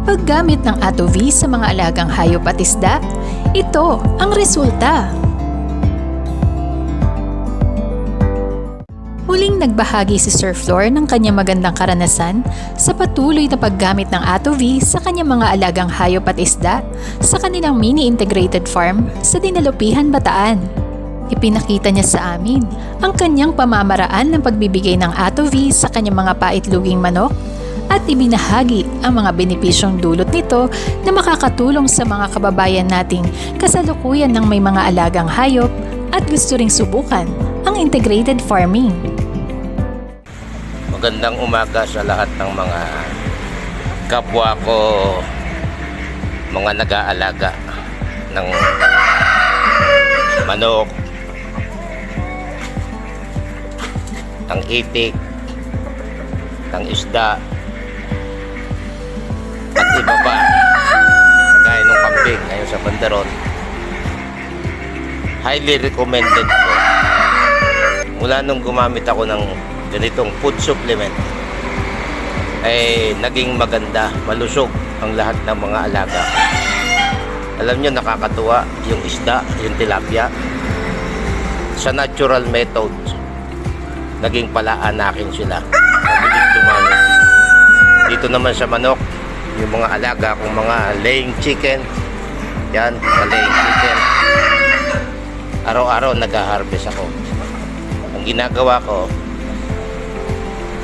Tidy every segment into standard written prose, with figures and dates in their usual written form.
Paggamit ng ATOV sa mga alagang hayop at isda, ito ang resulta. Huling nagbahagi si Sir Flor ng kanyang magandang karanasan sa patuloy na paggamit ng ATOV sa kanyang mga alagang hayop at isda sa kanilang mini-integrated farm sa Dinalupihan, Bataan. Ipinakita niya sa amin ang kanyang pamamaraan ng pagbibigay ng ATOV sa kanyang mga paitloging manok at ibinahagi ang mga benepisyong dulot nito na makakatulong sa mga kababayan nating kasalukuyan ng may mga alagang hayop at gusto ring subukan ang integrated farming. Magandang umaga sa lahat ng mga kapwa ko, mga nag-aalaga ng manok, ng itik, ng isda, at iba pa, kagaya ng kambing ngayon sa Bandaron. Highly recommended ko. Mula nung gumamit ako ng ganitong food supplement, ay naging maganda, malusog ang lahat ng mga alaga. Alam nyo, nakakatuwa yung isda, yung tilapia, sa natural methods, naging palaanakin sila. Mabilis dumami. Dito naman sa manok, yung mga alaga kung mga laying chicken, yan, mga laying chicken, araw-araw nag-harvest ako. Ang ginagawa ko,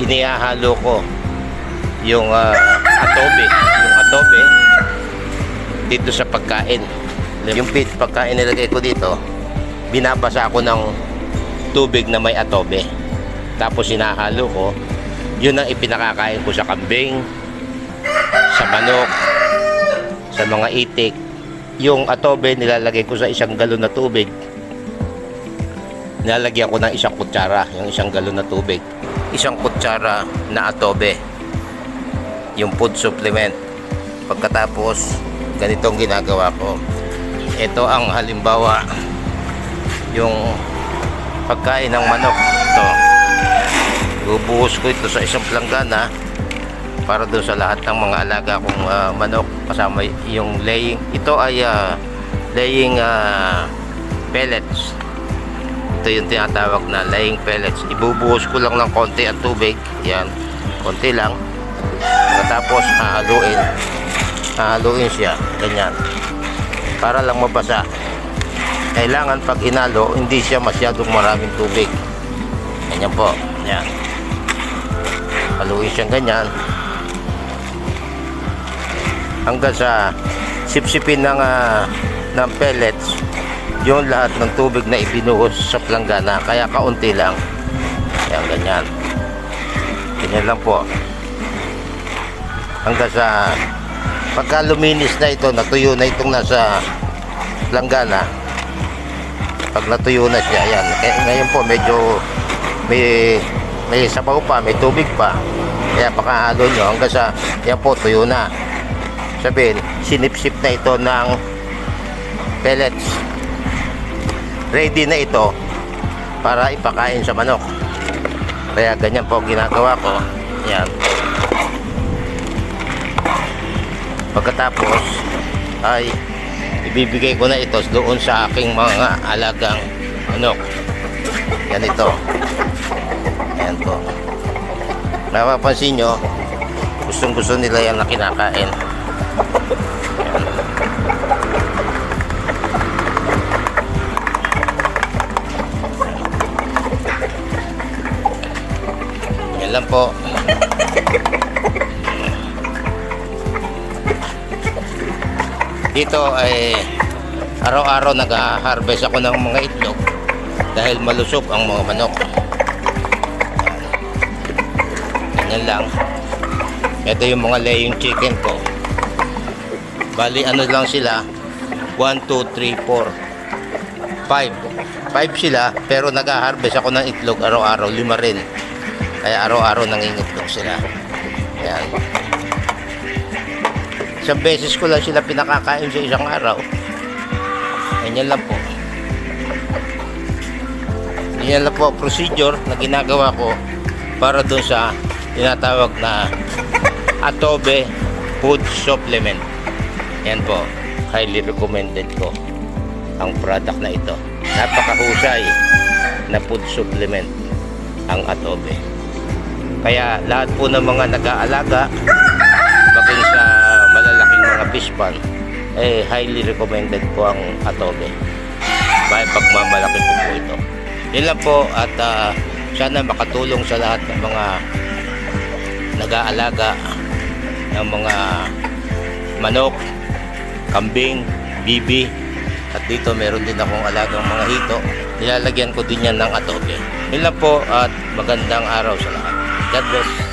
inihahalo ko yung adobe dito sa pagkain. Yung pagkain nilagay ko dito, binabasa ako ng tubig na may adobe, tapos sinahalo ko. Yun ang ipinakakain ko sa kambing, sa manok, sa mga itik. Yung adobe nilalagay ko sa 1 galon na tubig, nilalagyan ko ng 1 kutsara, yung 1 galon na tubig, 1 kutsara na adobe, yung food supplement. Pagkatapos, ganitong ginagawa ko. Ito ang halimbawa, yung pagkain ng manok. Ito, bubuhos ko ito sa 1 planggana para doon sa lahat ng mga alaga kong manok, kasama yung laying. Ito ay laying pellets. Ito yung tinatawag na laying pellets. Ibubuhos ko lang ng konti ang tubig. Yan, konti lang. Tapos hahaluin siya, ganyan, para lang mabasa. Kailangan pag inalo, hindi siya masyadong maraming tubig. Ganyan po, yan. Haluin siya ganyan hanggang sa sipsipin ng pellets yung lahat ng tubig na ibinuhos sa planggana, kaya kaunti lang. Yan, ganyan. Ganyan lang po. Hanggang sa pagka luminis na ito, natuyo na itong nasa planggana. Pag natuyo na siya, yan. Ngayon po medyo may sabaw pa, may tubig pa. Kaya pakahalo nyo hanggang sa yan po, tuyo na. Sabihin, sinipsip na ito ng pellets. Ready na ito para ipakain sa manok. Kaya ganyan po ang ginagawa ko. Yan. Pagkatapos ay ibibigay ko na ito doon sa aking mga alagang manok. Yan ito. Yan po. Napapansin nyo, gustong-gusto nila yan na kinakain. Yan lang po. Dito ay araw-araw nag-harvest ako ng mga itlog dahil malusog ang mga manok. Ganyan lang. Ito yung mga laying chicken ko. Bali ano lang sila, 1, 2, 3, 4, 5 sila, pero nag-harvest ako ng itlog araw-araw, 5 rin. Kaya araw-araw nangingitlog sila. Ayan. 1 beses ko lang sila pinakakain sa 1 araw. Ganyan lang po. Ganyan lang po procedure na ginagawa ko para doon sa tinatawag na adobe food supplement. Yan po, highly recommended ko ang product na ito. Napakahusay na food supplement ang Atobe. Kaya lahat po ng mga nag-aalaga, maging sa malalaking mga fish pond, highly recommended po ang Atobe. Pagmamalaki po ito. Yun lang po, at sana makatulong sa lahat ng mga nag-aalaga ng mga manok, kambing, bibi. At dito meron din akong alagang mga hito. Nilalagyan ko din yan ng Atobe. Yun lang po, at magandang araw sa lahat. God bless.